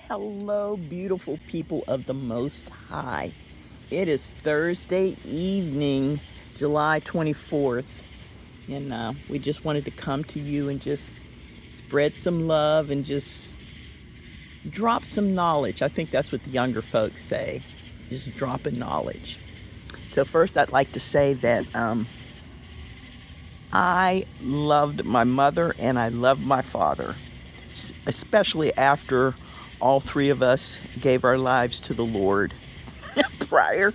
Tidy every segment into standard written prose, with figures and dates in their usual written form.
Hello, beautiful people of the Most High. It is Thursday evening, July 24th, and we just wanted to come to you and just spread some love and just drop some knowledge. I think that's what the younger folks say, just dropping knowledge. So first, I'd like to say that I loved my mother and I loved my father, especially after all three of us gave our lives to the Lord. prior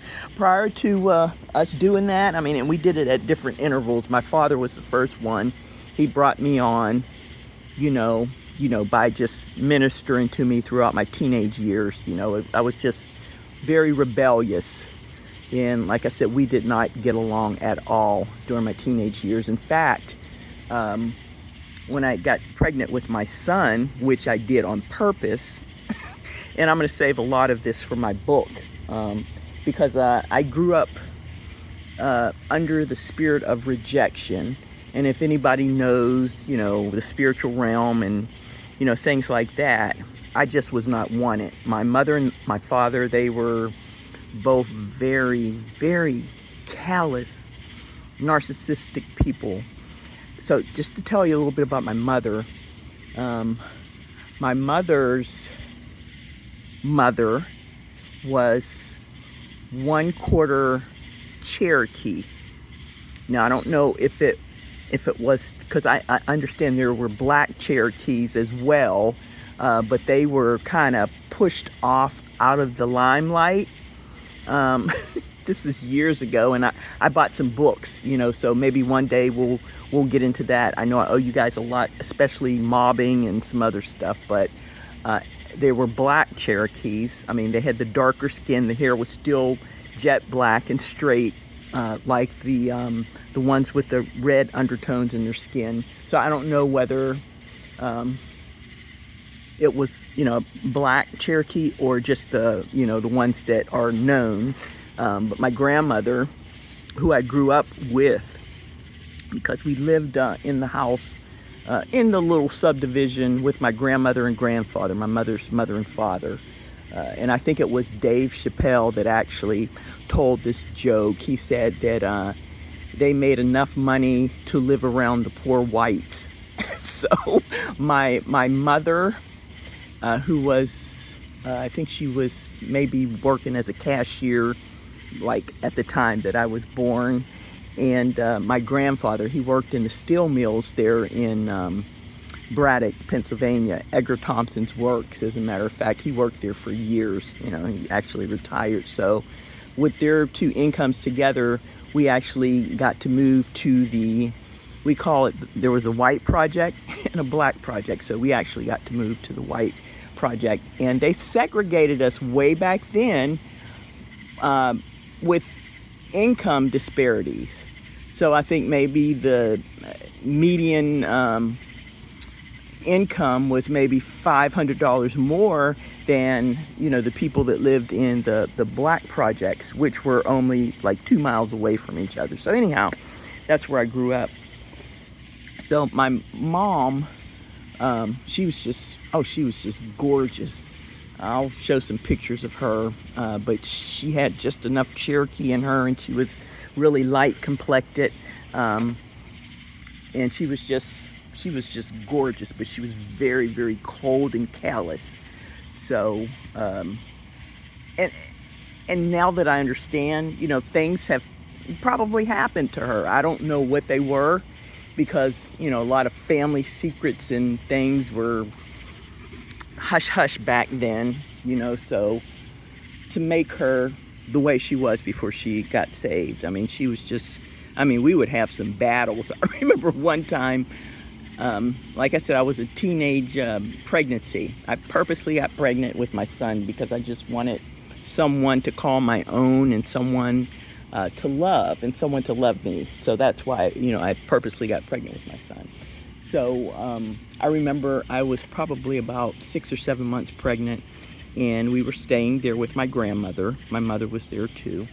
to us doing that, I mean, and we did it at different intervals. My father was the first one. He brought me on, you know, by just ministering to me throughout my teenage years. I was just very rebellious. And like I said, we did not get along at all during my teenage years. In fact, when I got pregnant with my son, which I did on purpose, and I'm going to save a lot of this for my book, because I grew up under the spirit of rejection. And if anybody knows, the spiritual realm and, things like that, I just was not wanted. My mother and my father, they were both very, very callous, narcissistic people. So just to tell you a little bit about my mother, my mother's mother was 1/4 Cherokee. Now I don't know if it was, because I understand there were black Cherokees as well, but they were kind of pushed off out of the limelight. This is years ago, and I bought some books, so maybe one day we'll get into that. I know I owe you guys a lot, especially mobbing and some other stuff, but they were black Cherokees. I mean, they had the darker skin. The hair was still jet black and straight, like the ones with the red undertones in their skin. So I don't know whether it was, black Cherokee or just the ones that are known. But my grandmother, who I grew up with, because we lived in the house, in the little subdivision with my grandmother and grandfather, my mother's mother and father. And I think it was Dave Chappelle that actually told this joke. He said that they made enough money to live around the poor whites. So my mother, who was, I think she was maybe working as a cashier, like at the time that I was born. And my grandfather, he worked in the steel mills there in Braddock, Pennsylvania, Edgar Thompson's Works. As a matter of fact, he worked there for years. He actually retired. So with their two incomes together, we actually got to move to we call it, there was a white project and a black project. So we actually got to move to the white project. And they segregated us way back then with income disparities. So I think maybe the median income was maybe $500 more than the people that lived in the black projects, which were only like 2 miles away from each other. So anyhow, that's where I grew up. So my mom, she was just gorgeous. I'll show some pictures of her, but she had just enough Cherokee in her, and she was really light complected, and she was just gorgeous, but she was very, very cold and callous. So and now that I understand, things have probably happened to her. I don't know what they were, because a lot of family secrets and things were hush hush back then, so to make her the way she was before she got saved, I mean, she was just, we would have some battles. I remember one time, like I said, I was a teenage pregnancy. I purposely got pregnant with my son because I just wanted someone to call my own, and someone to love, and someone to love me. So that's why, I purposely got pregnant with my son. So I remember I was probably about 6 or 7 months pregnant, and we were staying there with my grandmother. My mother was there too.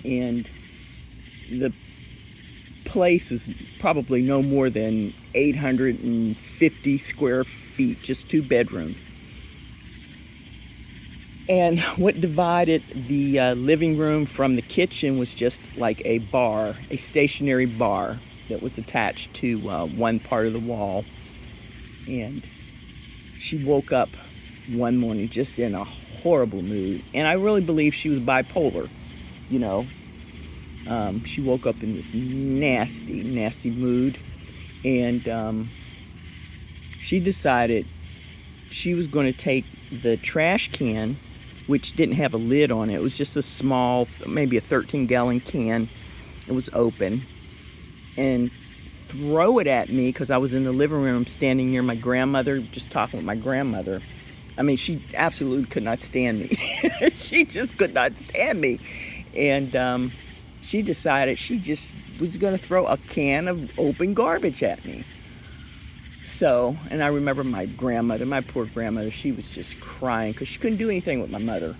And the place is probably no more than 850 square feet, just 2 bedrooms. And what divided the living room from the kitchen was just like a bar, a stationary bar that was attached to one part of the wall. And she woke up one morning just in a horrible mood. And I really believe she was bipolar, you know. She woke up in this nasty, nasty mood. And she decided she was going to take the trash can, which didn't have a lid on it. It was just a small, maybe a 13-gallon can. It was open. And throw it at me because I was in the living room standing near my grandmother, just talking with my grandmother. I mean, she absolutely could not stand me. She just could not stand me. And she decided she just was going to throw a can of open garbage at me. So, and I remember my grandmother, my poor grandmother, she was just crying because she couldn't do anything with my mother.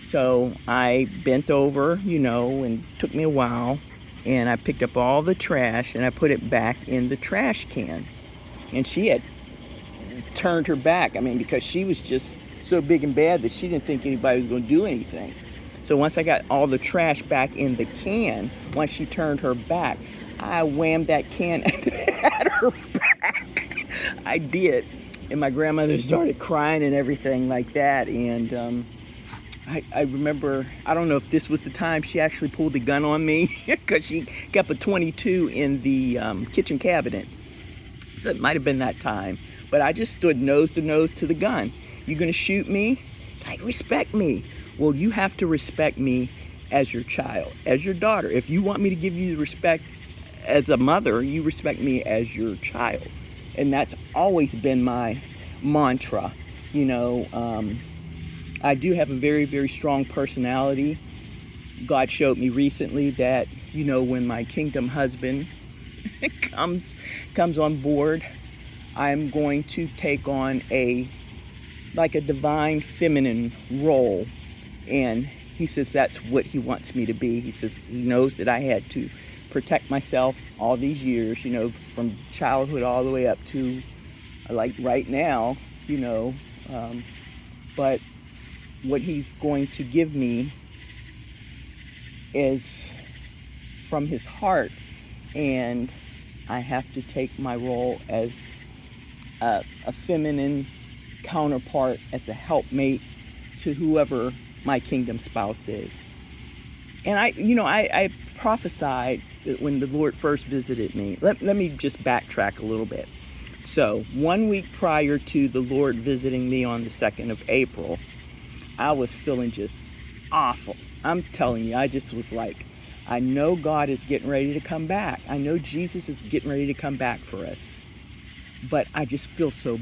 So I bent over, you know, and it took me a while, and I picked up all the trash and I put it back in the trash can. And she had turned her back, I mean, because she was just so big and bad that she didn't think anybody was going to do anything. So once I got all the trash back in the can, once she turned her back, I whammed that can at her back. I did. And my grandmother started crying and everything like that. And I remember, I don't know if this was the time she actually pulled the gun on me because she kept a .22 in the kitchen cabinet. So it might have been that time. But I just stood nose to nose to the gun. "You gonna shoot me?" It's like, respect me. Well, you have to respect me as your child, as your daughter. If you want me to give you the respect as a mother, you respect me as your child. And that's always been my mantra. You know, I do have a very, very strong personality. God showed me recently that, you know, when my kingdom husband comes on board, I'm going to take on a divine feminine role. And he says that's what he wants me to be. He says he knows that I had to protect myself all these years, you know, from childhood all the way up to like right now, you know. But what he's going to give me is from his heart, and I have to take my role as a feminine counterpart, as a helpmate to whoever my kingdom spouse is. And I prophesied that when the Lord first visited me. Let me just backtrack a little bit. So 1 week prior to the Lord visiting me on the 2nd of April, I was feeling just awful. I'm telling you, I just was like, I know God is getting ready to come back. I know Jesus is getting ready to come back for us. But I just feel so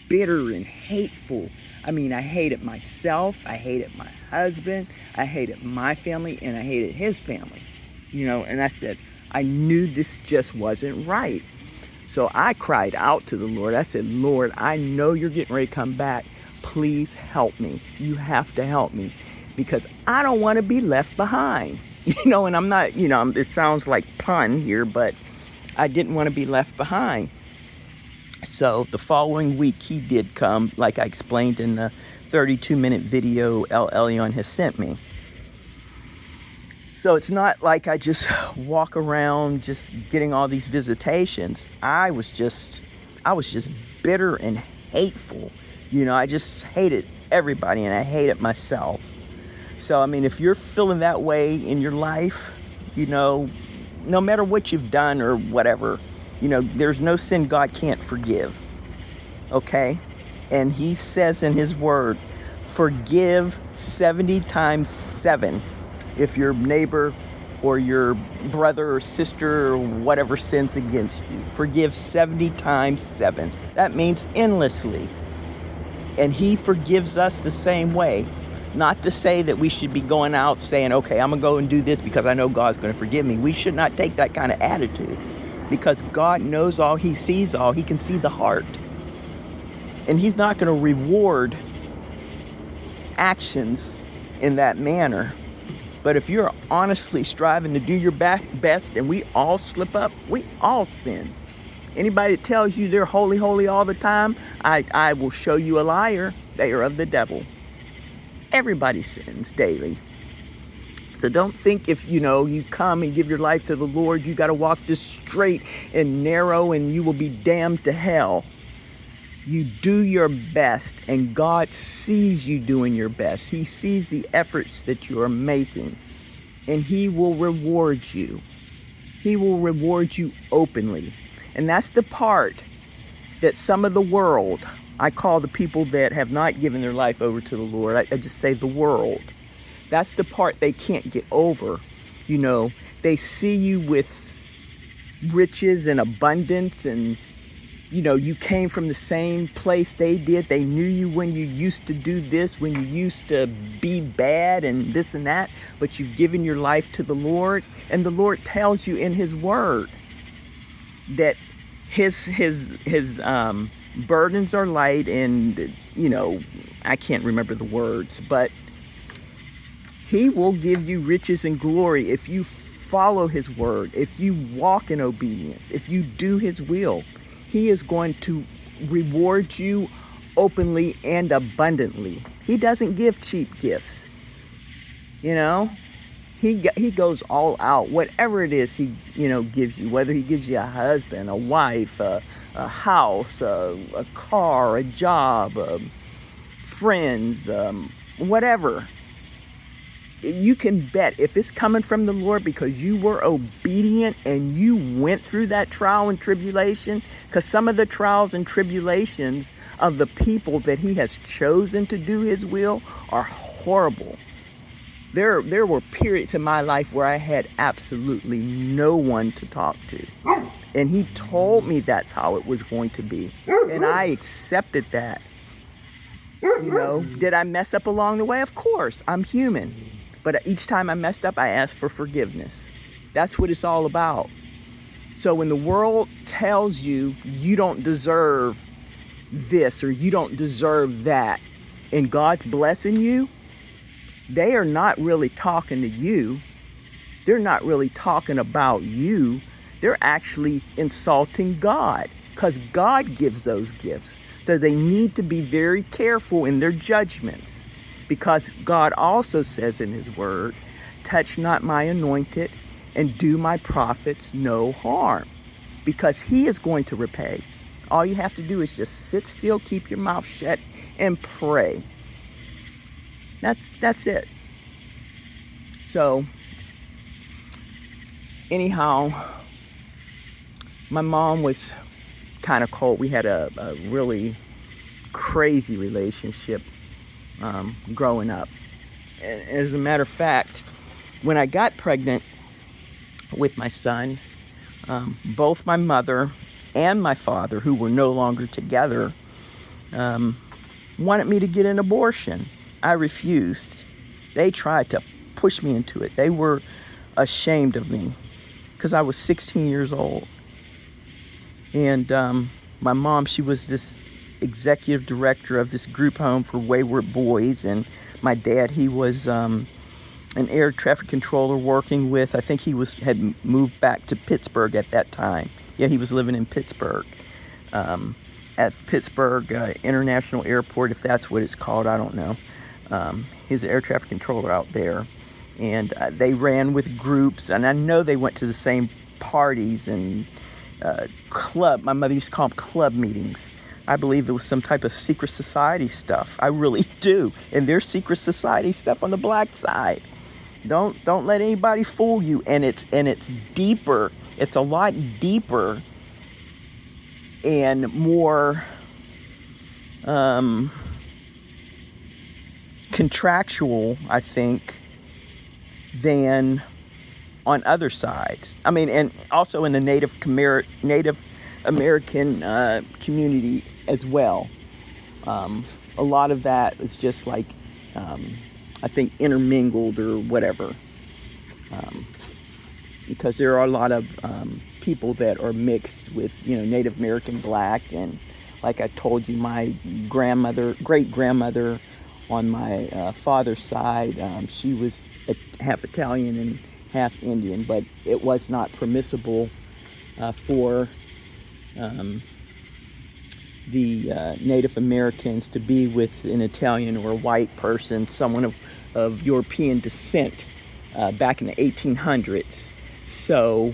bitter and hateful. I mean, I hated myself, I hated my husband, I hated my family, and I hated his family. You know, and I said, I knew this just wasn't right. So I cried out to the Lord. I said, Lord, I know you're getting ready to come back. Please help me. You have to help me because I don't want to be left behind. You know, and I'm not, you know, it sounds like pun here, but I didn't want to be left behind. So the following week he did come, like I explained in the 32-minute video El Elyon has sent me. So it's not like I just walk around just getting all these visitations. I was just bitter and hateful. You know, I just hated everybody and I hated myself. So, I mean, if you're feeling that way in your life, you know, no matter what you've done or whatever, you know, there's no sin God can't forgive. Okay? And he says in his word, forgive 70 times 7 if your neighbor or your brother or sister or whatever sins against you. Forgive 70 times 7. That means endlessly. And he forgives us the same way. Not to say that we should be going out saying, okay, I'm going to go and do this because I know God's going to forgive me. We should not take that kind of attitude because God knows all, he sees all, he can see the heart. And he's not going to reward actions in that manner. But if you're honestly striving to do your best, and we all slip up, we all sin. Anybody that tells you they're holy, holy all the time, I will show you a liar. They are of the devil. Everybody sins daily. So don't think if, you come and give your life to the Lord, you got to walk this straight and narrow and you will be damned to hell. You do your best, and God sees you doing your best. He sees the efforts that you are making, and He will reward you. He will reward you openly. And that's the part that some of the world, I call the people that have not given their life over to the Lord, I just say the world. That's the part they can't get over. They see you with riches and abundance, and you came from the same place they did. They knew you when you used to do this, when you used to be bad and this and that, but you've given your life to the Lord, and the Lord tells you in His Word that His burdens are light, and I can't remember the words, but He will give you riches and glory if you follow His Word, if you walk in obedience, if you do His will. He is going to reward you openly and abundantly. He doesn't give cheap gifts. He goes all out. Whatever it is He, gives you, whether He gives you a husband, a wife, a house, a car, a job, friends, whatever. You can bet if it's coming from the Lord because you were obedient and you went through that trial and tribulation, because some of the trials and tribulations of the people that He has chosen to do His will are horrible. There were periods in my life where I had absolutely no one to talk to. And He told me that's how it was going to be. And I accepted that. Did I mess up along the way? Of course, I'm human. But each time I messed up, I asked for forgiveness. That's what it's all about. So when the world tells you you don't deserve this or you don't deserve that, and God's blessing you, they are not really talking to you. They're not really talking about you. They're actually insulting God, because God gives those gifts. So they need to be very careful in their judgments. Because God also says in His Word, touch not my anointed and do my prophets no harm. Because He is going to repay. All you have to do is just sit still, keep your mouth shut, and pray. That's it. So, anyhow, my mom was kind of cold. We had a really crazy relationship growing up. As a matter of fact, when I got pregnant with my son, both my mother and my father, who were no longer together, wanted me to get an abortion. I refused. They tried to push me into it. They were ashamed of me because I was 16 years old. And my mom, she was this executive director of this group home for wayward boys, and my dad, he was an air traffic controller working with, I think he had moved back to Pittsburgh at that time. Yeah, he was living in Pittsburgh, at Pittsburgh International Airport, if that's what it's called, I don't know. He's an air traffic controller out there, and they ran with groups, and I know they went to the same parties and club, my mother used to call them club meetings. I believe it was some type of secret society stuff. I really do. And there's secret society stuff on the black side. Don't let anybody fool you. And it's deeper. It's a lot deeper and more contractual, I think, than on other sides. I mean, and also in the Native American community as well. A lot of that is just like, I think, intermingled or whatever. Because there are a lot of people that are mixed with, Native American black. And like I told you, my great-grandmother on my father's side, she was half Italian and half Indian, but it was not permissible for the Native Americans to be with an Italian or a white person, someone of European descent, back in the 1800s. So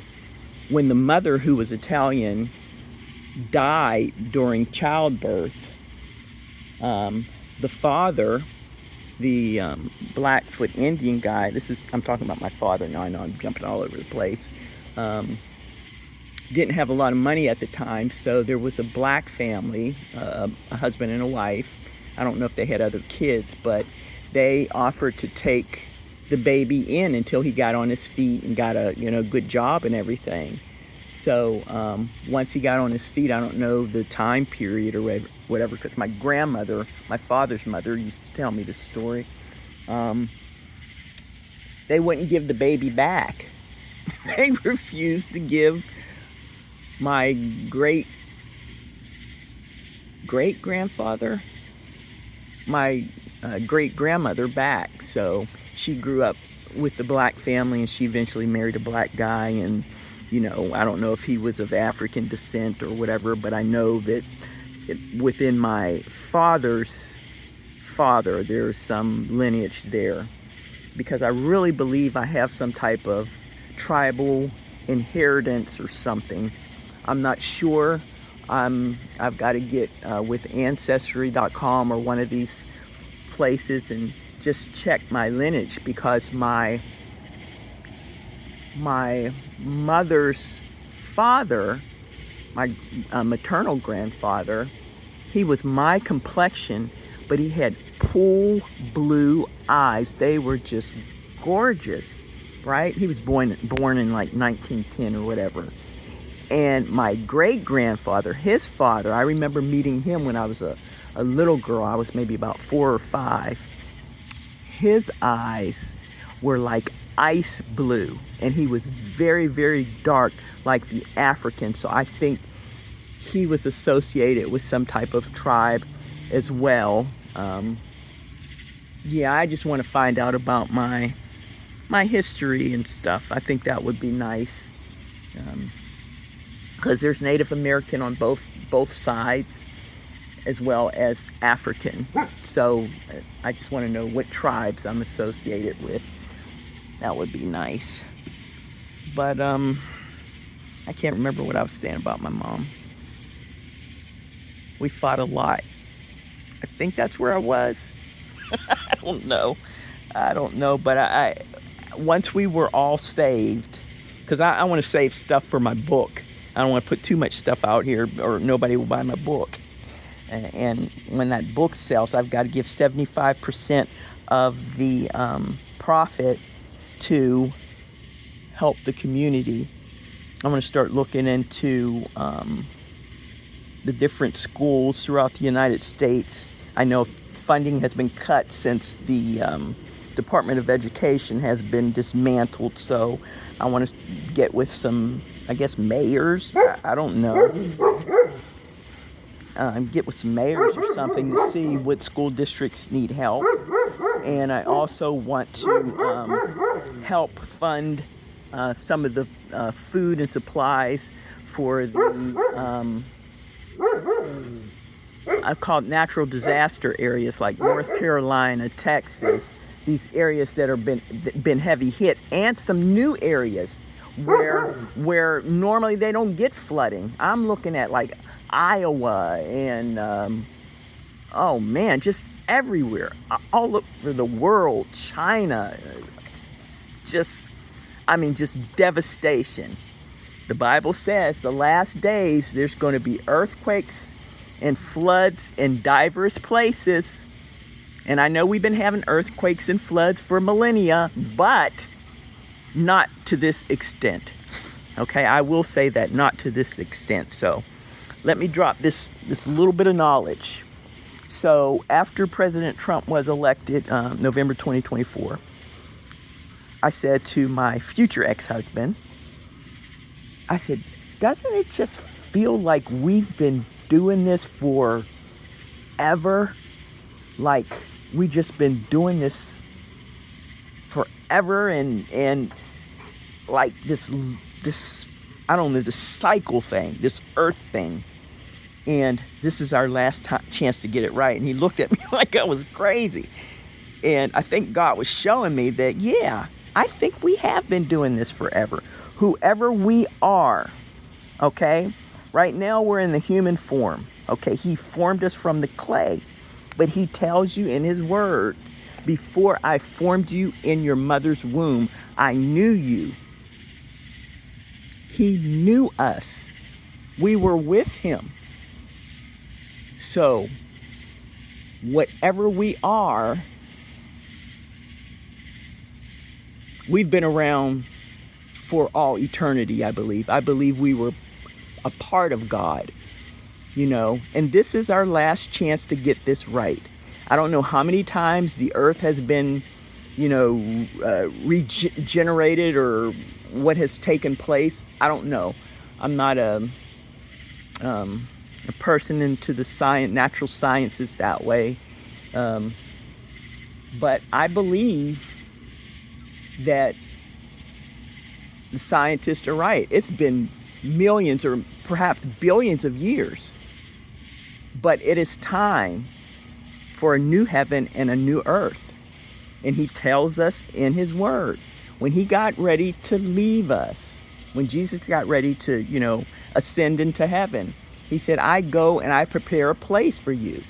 when the mother, who was Italian, died during childbirth, the father, the Blackfoot Indian guy, I'm talking about my father now, I know I'm jumping all over the place, didn't have a lot of money at the time, so there was a black family, a husband and a wife. I don't know if they had other kids, but they offered to take the baby in until he got on his feet and got a good job and everything. So once he got on his feet, I don't know the time period or whatever, because my grandmother, my father's mother, used to tell me this story. They wouldn't give the baby back. They refused to give my great-grandfather, my great-grandmother back. So she grew up with the black family, and she eventually married a black guy, and I don't know if he was of African descent or whatever, but I know that within my father's father, there's some lineage there, because I really believe I have some type of tribal inheritance or something. I'm not sure. I've got to get with Ancestry.com or one of these places and just check my lineage, because my mother's father, my maternal grandfather, he was my complexion, but he had pool blue eyes. They were just gorgeous, right? He was born in like 1910 or whatever. And my great-grandfather, his father, I remember meeting him when I was a little girl. I was maybe about 4 or 5. His eyes were like ice blue, and he was very, very dark, like the African. So I think he was associated with some type of tribe as well. Yeah, I just want to find out about my history and stuff. I think that would be nice, because there's Native American on both sides, as well as African. So I just want to know what tribes I'm associated with. That would be nice. But I can't remember what I was saying about my mom. We fought a lot. I think that's where I was. I don't know, but I once we were all saved, because I want to save stuff for my book. I don't want to put too much stuff out here, or nobody will buy my book. And when that book sells, I've got to give 75% of the profit to help the community. I'm going to start looking into the different schools throughout the United States. I know funding has been cut since the Department of Education has been dismantled, so I want to get with some, I guess, mayors. I don't know. Get with some mayors or something to see what school districts need help. And I also want to help fund some of the food and supplies for the I've called natural disaster areas like North Carolina, Texas, these areas that have been heavy hit, and some new areas where normally they don't get flooding. I'm looking at like Iowa and oh man, just everywhere, all over the world, China, just devastation. The Bible says the last days there's going to be earthquakes and floods in diverse places. And I know we've been having earthquakes and floods for millennia, but not to this extent. Okay, I will say that, not to this extent. So let me drop this little bit of knowledge. So after President Trump was elected, November 2024, I said to my future ex-husband, I said, doesn't it just feel like we've been doing this forever? Like we just been doing this forever, and like this I don't know, this cycle thing, this earth thing. and this is our last chance to get it right. And he looked at me like I was crazy. And I think God was showing me that, yeah, I think we have been doing this forever. Whoever we are, okay? Right now we're in the human form, okay? He formed us from the clay. But he tells you in his word, before I formed you in your mother's womb, I knew you. He knew us. We were with him. So, whatever we are, we've been around for all eternity, I believe. I believe we were a part of God, and this is our last chance to get this right. I don't know how many times the earth has been, regenerated or what has taken place. I don't know. I'm not a person into the natural sciences that way. But I believe that the scientists are right. It's been millions or perhaps billions of years. But it is time for a new heaven and a new earth. And he tells us in his word, when he got ready to leave us, when Jesus got ready to, ascend into heaven, he said, I go and I prepare a place for you.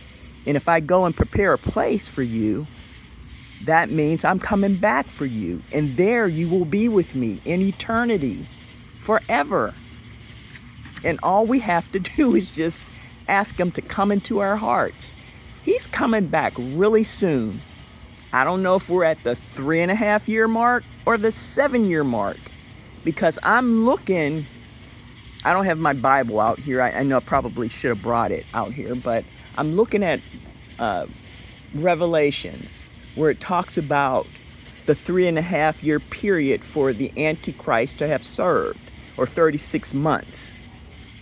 And if I go and prepare a place for you, that means I'm coming back for you. And there you will be with me in eternity, forever. And all we have to do is just ask him to come into our hearts. He's coming back really soon. I don't know if we're at the 3.5-year mark or the 7-year mark, because I'm looking, I don't have my Bible out here. I know I probably should have brought it out here, but I'm looking at Revelations, where it talks about the 3.5-year period for the Antichrist to have served, or 36 months,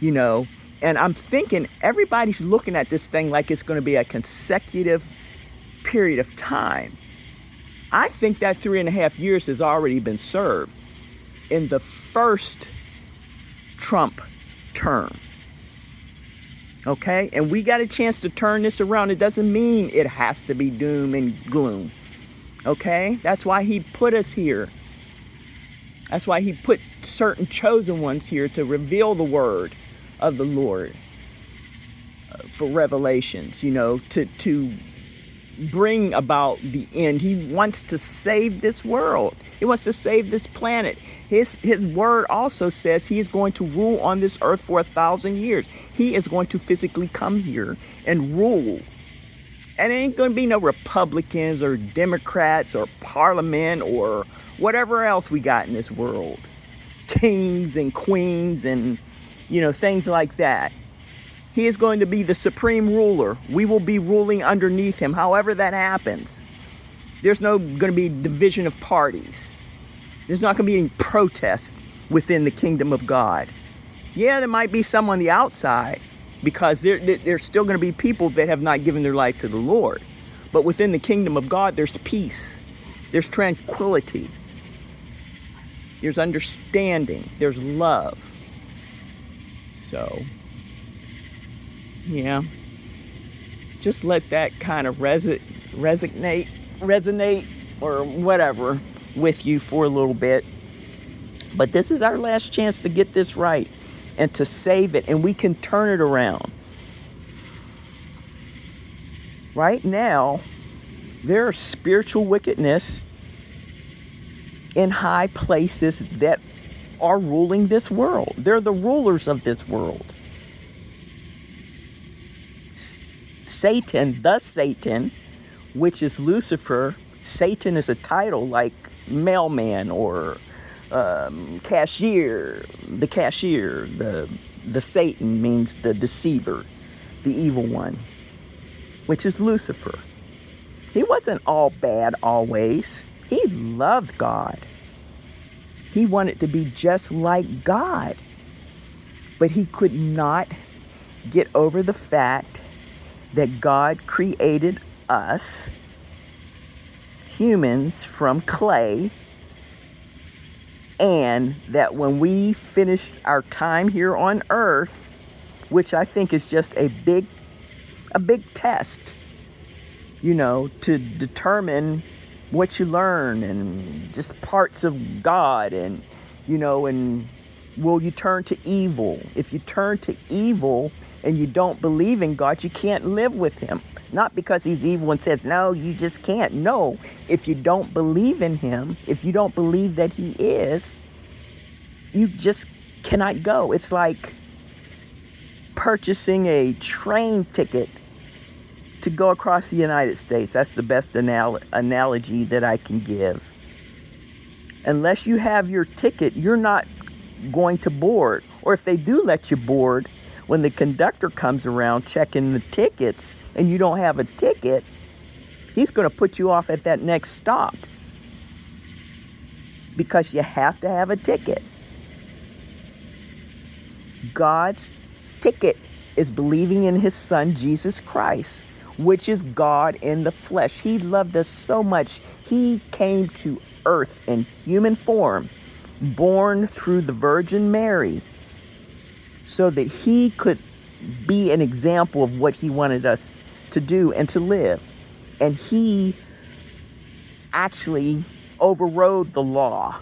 And I'm thinking everybody's looking at this thing like it's going to be a consecutive period of time. I think that 3.5 years has already been served in the first Trump term. Okay? And we got a chance to turn this around. It doesn't mean it has to be doom and gloom. Okay? That's why he put us here. That's why he put certain chosen ones here to reveal the word of the Lord for revelations, to bring about the end. He wants to save this world. He wants to save this planet. His word also says he is going to rule on this earth for 1,000 years. He is going to physically come here and rule. And it ain't going to be no Republicans or Democrats or Parliament or whatever else we got in this world. Kings and queens and, things like that. He is going to be the supreme ruler. We will be ruling underneath him, however that happens. There's no going to be division of parties. There's not going to be any protest within the kingdom of God. Yeah, there might be some on the outside, because there's still going to be people that have not given their life to the Lord. But within the kingdom of God, there's peace. There's tranquility. There's understanding. There's love. So, yeah. Just let that kind of resonate, or whatever with you for a little bit. But this is our last chance to get this right and to save it, and we can turn it around. Right now, there is spiritual wickedness in high places that are ruling this world. They're the rulers of this world. Satan, the Satan, which is Lucifer. Satan is a title like mailman or cashier. The cashier, the Satan means the deceiver, the evil one, which is Lucifer. He wasn't all bad always. He loved God. He wanted to be just like God. But he could not get over the fact that God created us, humans, from clay, and that when we finished our time here on earth, which I think is just a big test, to determine what you learn and just parts of God, and and will you turn to evil? If you turn to evil and you don't believe in God, you can't live with him. Not because he's evil and says, no, you just can't. No, if you don't believe in him, if you don't believe that he is, you just cannot go. It's like purchasing a train ticket to go across the United States. That's the best analogy that I can give. Unless you have your ticket, you're not going to board. Or if they do let you board, when the conductor comes around checking the tickets and you don't have a ticket, he's going to put you off at that next stop because you have to have a ticket. God's ticket is believing in his son, Jesus Christ, which is God in the flesh. He loved us so much. He came to earth in human form, born through the Virgin Mary, so that he could be an example of what he wanted us to do and to live. And he actually overrode the law.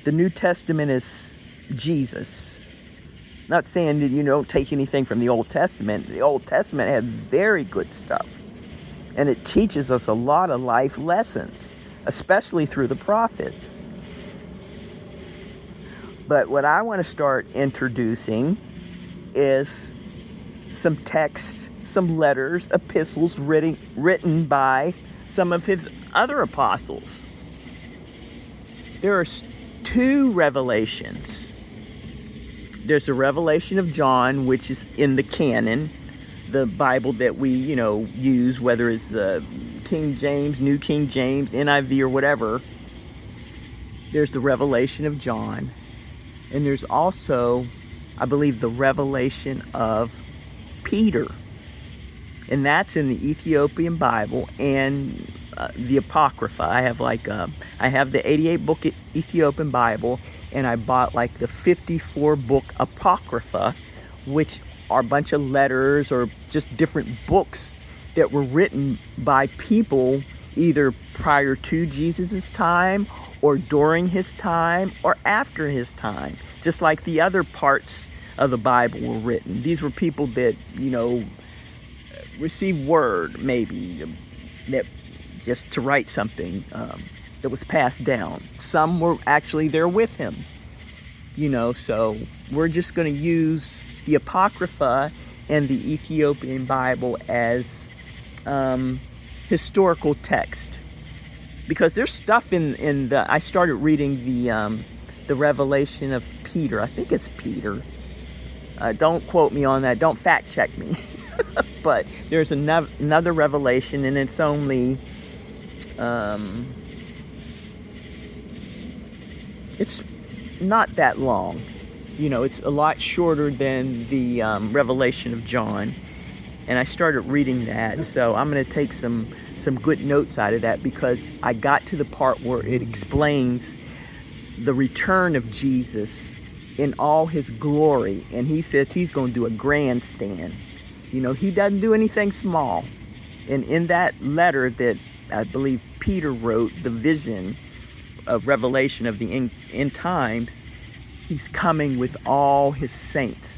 The New Testament is Jesus. Not saying that you don't take anything from the Old Testament. The Old Testament had very good stuff. And it teaches us a lot of life lessons, especially through the prophets. But what I want to start introducing is some text, some letters, epistles written by some of his other apostles. There are two revelations. There's the revelation of John, which is in the canon, the Bible that we, use, whether it's the King James, New King James, NIV, or whatever. There's the revelation of John. And there's also, I believe, the revelation of Peter. And that's in the Ethiopian Bible and the Apocrypha. I have the 88 book Ethiopian Bible, and I bought the 54 book Apocrypha, which are a bunch of letters or just different books that were written by people either prior to Jesus' time or during his time or after his time, just like the other parts of the Bible were written. These were people that, received word, maybe, that just to write something that was passed down. Some were actually there with him, so we're just going to use the Apocrypha and the Ethiopian Bible as historical text. Because there's stuff in the, I started reading the revelation of Peter. I think it's Peter. Don't quote me on that. Don't fact check me. But there's another revelation, and it's only, it's not that long. It's a lot shorter than the revelation of John. And I started reading that, so I'm going to take some good notes out of that, because I got to the part where it explains the return of Jesus in all his glory. And he says he's going to do a grandstand. He doesn't do anything small. And in that letter that I believe Peter wrote, the vision of revelation of the end times, he's coming with all his saints.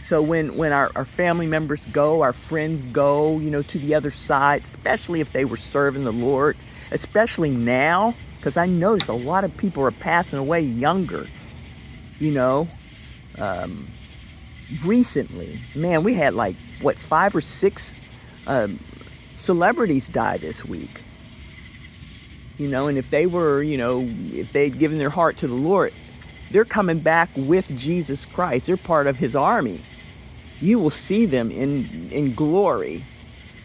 So when our family members go, our friends go, to the other side, especially if they were serving the Lord, especially now, because I notice a lot of people are passing away younger, recently. Man, we had 5 or 6 celebrities die this week. And if they were, if they'd given their heart to the Lord, they're coming back with Jesus Christ. They're part of his army. You will see them in glory.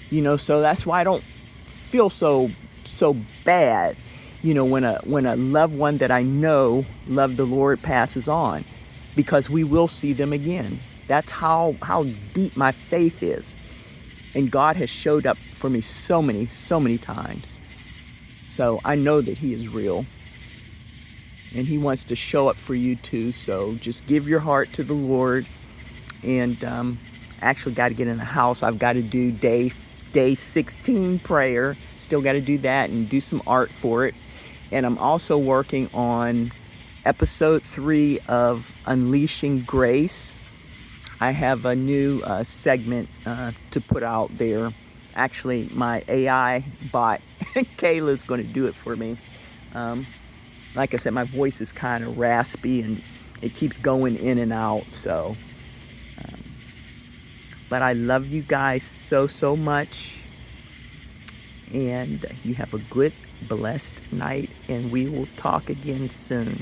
So that's why I don't feel so bad, when a loved one that I know loved the Lord passes on, because we will see them again. That's how deep my faith is. And God has showed up for me so many times. So I know that he is real. And he wants to show up for you too. So just give your heart to the Lord and actually got to get in the house. I've got to do day 16 prayer. Still got to do that and do some art for it. And I'm also working on episode 3 of Unleashing Grace. I have a new segment to put out there. Actually, my AI bot, Kayla's going to do it for me. Like I said, my voice is kind of raspy and it keeps going in and out. So, but I love you guys so much. And you have a good, blessed night. And we will talk again soon.